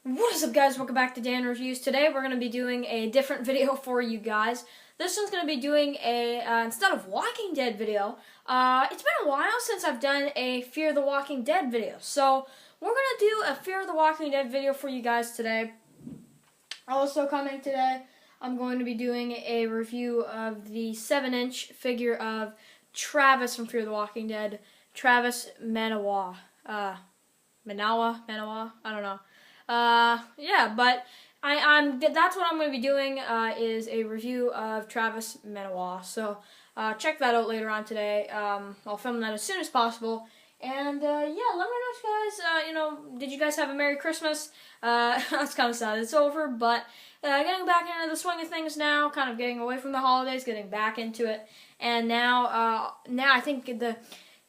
What is up, guys? Welcome back to Dan Reviews. Today we're going to be doing a different video for you guys. This one's going to be doing a, instead of Walking Dead video, it's been a while since I've done a Fear the Walking Dead video. So we're going to do a Fear the Walking Dead video for you guys today. Also coming today, I'm going to be doing a review of the 7-inch figure of Travis from Fear the Walking Dead. Travis Manawa. Manawa? I don't know. Yeah, but that's what I'm going to be doing, is a review of Travis Manawa. So, check that out later on today. I'll film that as soon as possible. And, yeah, let me know, guys, did you guys have a Merry Christmas? That's kind of sad it's over, but, getting back into the swing of things now, kind of getting away from the holidays, getting back into it. And now I think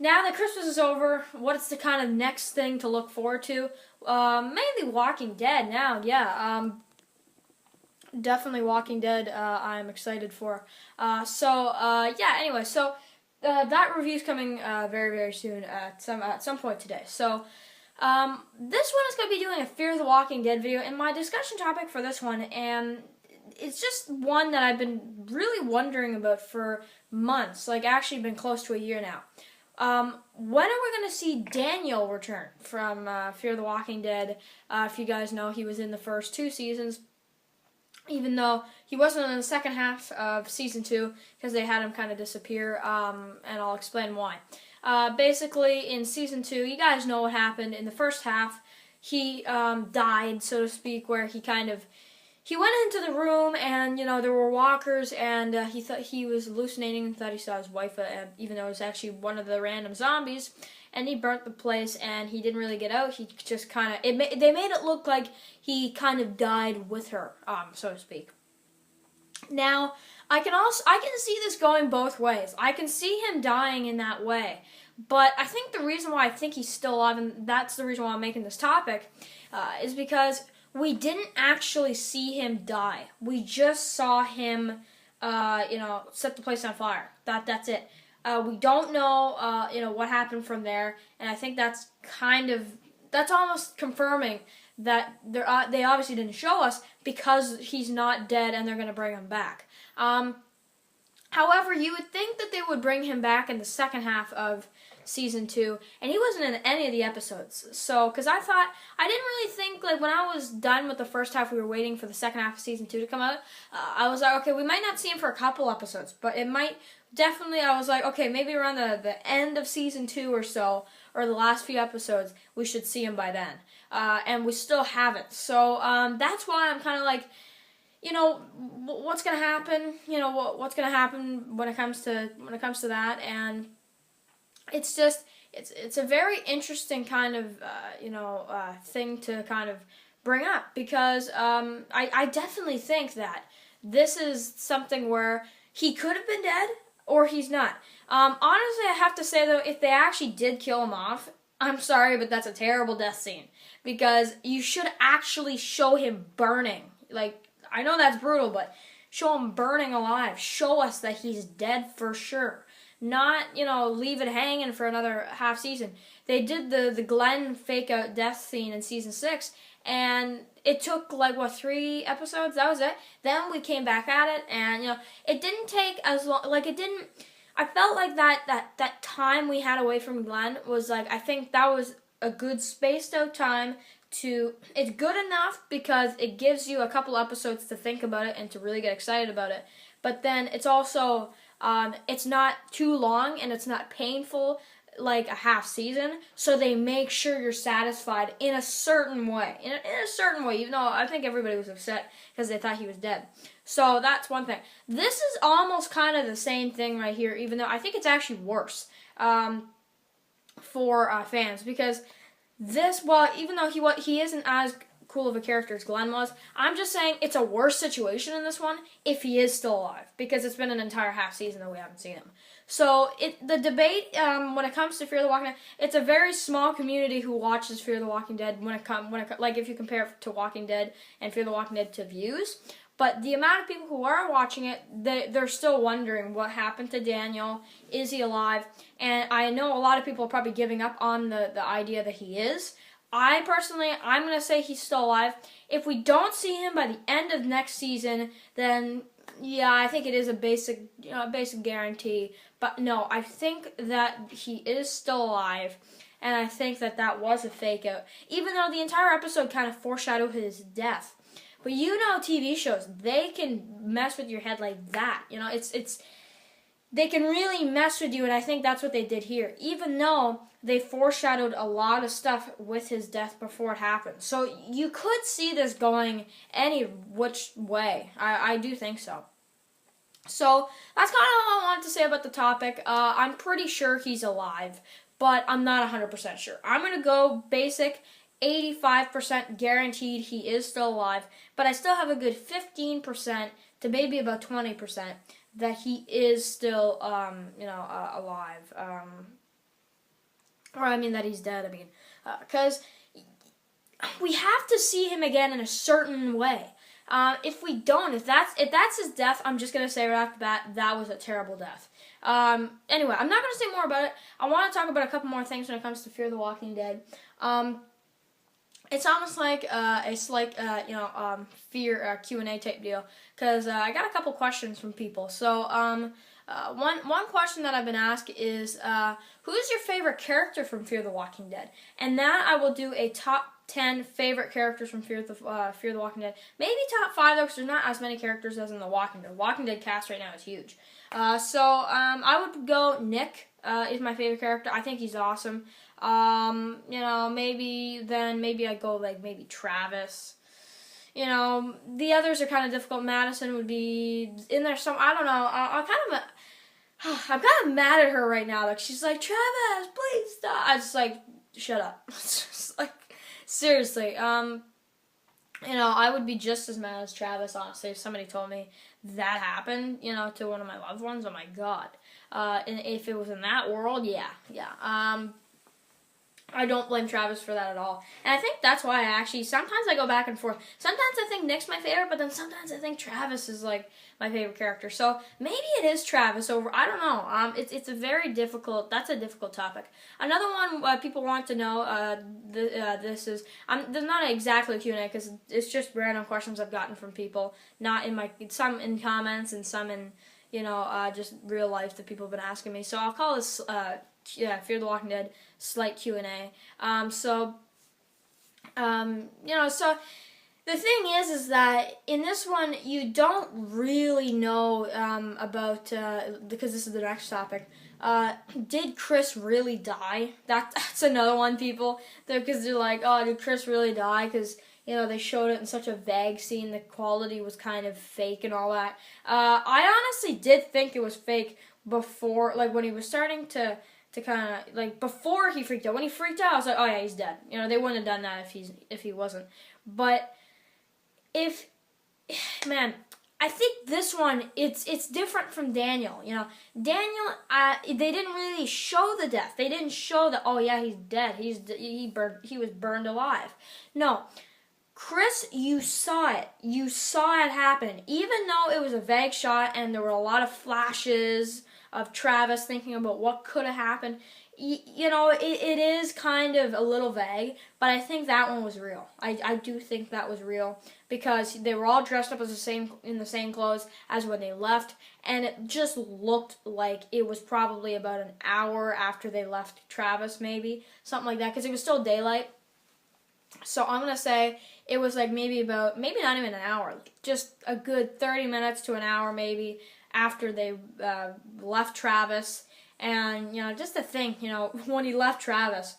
now that Christmas is over, what's the kind of next thing to look forward to? Mainly Walking Dead now, yeah. Definitely Walking Dead, I'm excited for. Yeah, anyway, so that review's coming very, very soon at some point today. So, this one is going to be doing a Fear the Walking Dead video, and my discussion topic for this one, and it's just one that I've been really wondering about for months, like actually been close to a year now. When are we going to see Daniel return from Fear the Walking Dead? If you guys know, he was in the first 2 seasons, even though he wasn't in the second half of season 2 because they had him kind of disappear, and I'll explain why. Basically, in season 2, you guys know what happened. In the first half, he died, so to speak, where he went into the room, and, there were walkers, and he thought he was hallucinating and thought he saw his wife, even though it was actually one of the random zombies, and he burnt the place, and he didn't really get out. He just kind of, they made it look like he kind of died with her, so to speak. Now, I can see this going both ways. I can see him dying in that way, but I think the reason why I think he's still alive, and that's the reason why I'm making this topic, is because we didn't actually see him die. We just saw him, set the place on fire. That's it. We don't know, what happened from there, and I think that's almost confirming that they obviously didn't show us because he's not dead and they're going to bring him back. However, you would think that they would bring him back in the second half of season 2, and he wasn't in any of the episodes. So, because I didn't really think, like, when I was done with the first half, we were waiting for the second half of season 2 to come out, I was like, okay, we might not see him for a couple episodes, but it might, definitely, I was like, okay, maybe around the end of season 2 or so, or the last few episodes, we should see him by then. And we still haven't. So, that's why I'm kind of like, what's going to happen? What's going to happen when it comes to that? And it's just, it's a very interesting kind of, thing to kind of bring up, because I definitely think that this is something where he could have been dead or he's not. Honestly, I have to say, though, if they actually did kill him off, I'm sorry, but that's a terrible death scene, because you should actually show him burning. Like, I know that's brutal, but show him burning alive. Show us that he's dead for sure. Not, leave it hanging for another half season. They did the Glenn fake out death scene in season 6, and it took, 3 episodes? That was it. Then we came back at it, and, it didn't take as long, I felt like that time we had away from Glenn was, I think that was a good spaced out time it's good enough because it gives you a couple episodes to think about it and to really get excited about it. But then it's also, it's not too long and it's not painful like a half season, so they make sure you're satisfied in a certain way. In a certain way, even though I think everybody was upset because they thought he was dead. So that's one thing. This is almost kind of the same thing right here, even though I think it's actually worse for fans, because this, well, even though he isn't as cool of a character as Glenn was, I'm just saying it's a worse situation in this one if he is still alive, because it's been an entire half season that we haven't seen him. So the debate when it comes to Fear the Walking Dead, it's a very small community who watches Fear the Walking Dead if you compare it to Walking Dead and Fear the Walking Dead to views. But the amount of people who are watching it, they're still wondering what happened to Daniel. Is he alive? And I know a lot of people are probably giving up on the idea that he is. I'm going to say he's still alive. If we don't see him by the end of next season, then yeah, I think it is a basic guarantee. But no, I think that he is still alive, and I think that was a fake out. Even though the entire episode kind of foreshadowed his death. But TV shows, they can mess with your head like that. They can really mess with you, and I think that's what they did here. Even though they foreshadowed a lot of stuff with his death before it happened. So you could see this going any which way. I do think so. So that's kind of all I wanted to say about the topic. I'm pretty sure he's alive, but I'm not 100% sure. I'm going to go basic 85% guaranteed he is still alive, but I still have a good 15% to maybe about 20% that he is still, alive. Or I mean that he's dead. Because we have to see him again in a certain way. If we don't, if that's his death, I'm just gonna say right off the bat that was a terrible death. Anyway, I'm not gonna say more about it. I want to talk about a couple more things when it comes to Fear the Walking Dead. It's almost like a slight, fear Q&A type deal, because I got a couple questions from people. So, one question that I've been asked is, who is your favorite character from Fear the Walking Dead? And that I will do a top 10 favorite characters from Fear the Walking Dead. Maybe top 5 though, because there's not as many characters as in the Walking Dead. Walking Dead cast right now is huge. I would go Nick is my favorite character. I think he's awesome. Maybe I'd go maybe Travis. The others are kind of difficult. Madison would be in there some. I don't know. I'm kind of mad at her right now. Like she's like, Travis, please stop. I just shut up. Just seriously. I would be just as mad as Travis, honestly, if somebody told me that happened, to one of my loved ones. Oh my God. And if it was in that world, yeah. I don't blame Travis for that at all. And I think that's why sometimes I go back and forth. Sometimes I think Nick's my favorite, but then sometimes I think Travis is my favorite character. So maybe it is Travis over, I don't know. It's a very difficult, that's a difficult topic. Another one people want to know, this is, there's not exactly a Q&A because it's just random questions I've gotten from people. Not in some in comments and some in, just real life that people have been asking me. So I'll call this, Fear the Walking Dead slight Q&A. So the thing is that in this one you don't really know about because this is the next topic. Did Chris really die? That's another one, people, because they're like, oh, did Chris really die? Because they showed it in such a vague scene. The quality was kind of fake and all that. I honestly did think it was fake before, when he was starting to kind of, before he freaked out. When he freaked out, I was like, oh yeah, he's dead. They wouldn't have done that if he wasn't. But I think this one, it's different from Daniel. Daniel, they didn't really show the death. They didn't show that, oh yeah, he's dead. He was burned alive. No. Chris, you saw it. You saw it happen. Even though it was a vague shot and there were a lot of flashes of Travis thinking about what could have happened, it is kind of a little vague, but I think that one was real. I do think that was real because they were all dressed up in the same clothes as when they left, and it just looked like it was probably about an hour after they left Travis, maybe something like that, because it was still daylight. So I'm gonna say it was maybe not even an hour, just a good 30 minutes to an hour maybe after they left Travis. And just to think, when he left Travis,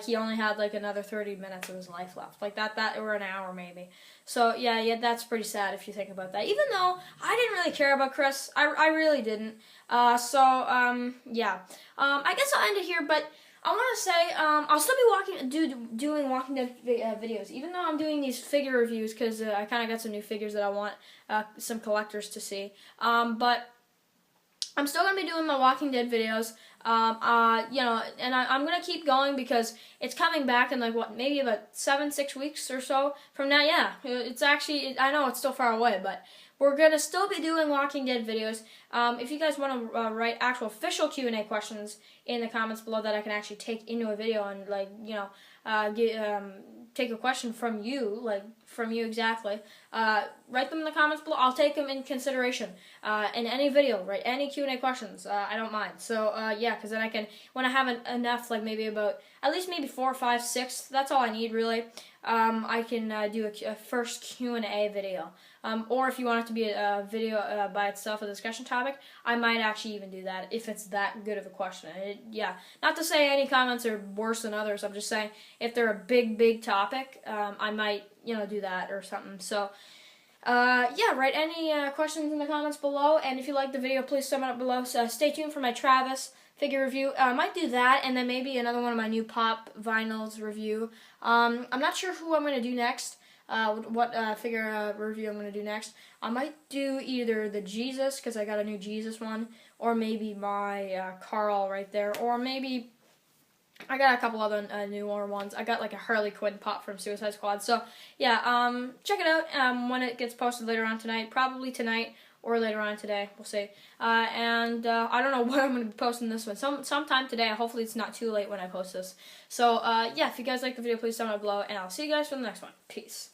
he only had another 30 minutes of his life left, that or an hour maybe. So yeah, that's pretty sad if you think about that. Even though I didn't really care about Chris, I really didn't. I guess I'll end it here, but I want to say I'll still be doing Walking Dead videos, even though I'm doing these figure reviews, because I kind of got some new figures that I want some collectors to see. But I'm still going to be doing my Walking Dead videos, and I'm going to keep going because it's coming back in maybe about 6 weeks or so from now. Yeah, it's actually, I know it's still far away, but we're going to still be doing Walking Dead videos. If you guys want to write actual official Q&A questions in the comments below that I can actually take into a video and take a question from you, like from you exactly, write them in the comments below. I'll take them in consideration in any video, right? Any Q&A questions, I don't mind. So yeah, because then I can, when I have enough, like maybe about at least maybe 4, 5, 6. That's all I need really. I can do a first Q&A video. Or if you want it to be a video by itself, a discussion topic, I might actually even do that if it's that good of a question. Yeah, not to say any comments are worse than others. I'm just saying if they're a big topic, I might, do that or something. So, yeah, write any questions in the comments below. And if you like the video, please comment up below. So stay tuned for my Travis figure review. I might do that, and then maybe another one of my new pop vinyls review. I'm not sure who I'm going to do next. What figure review I'm going to do next. I might do either the Jesus, because I got a new Jesus one, or maybe my Carl right there, or maybe I got a couple other newer ones. I got like a Harley Quinn pop from Suicide Squad. So yeah, check it out when it gets posted later on tonight, probably tonight or later on today. We'll see. And I don't know when I'm going to be posting this one. Sometime today. Hopefully it's not too late when I post this. So yeah, if you guys like the video, please comment below, and I'll see you guys for the next one. Peace.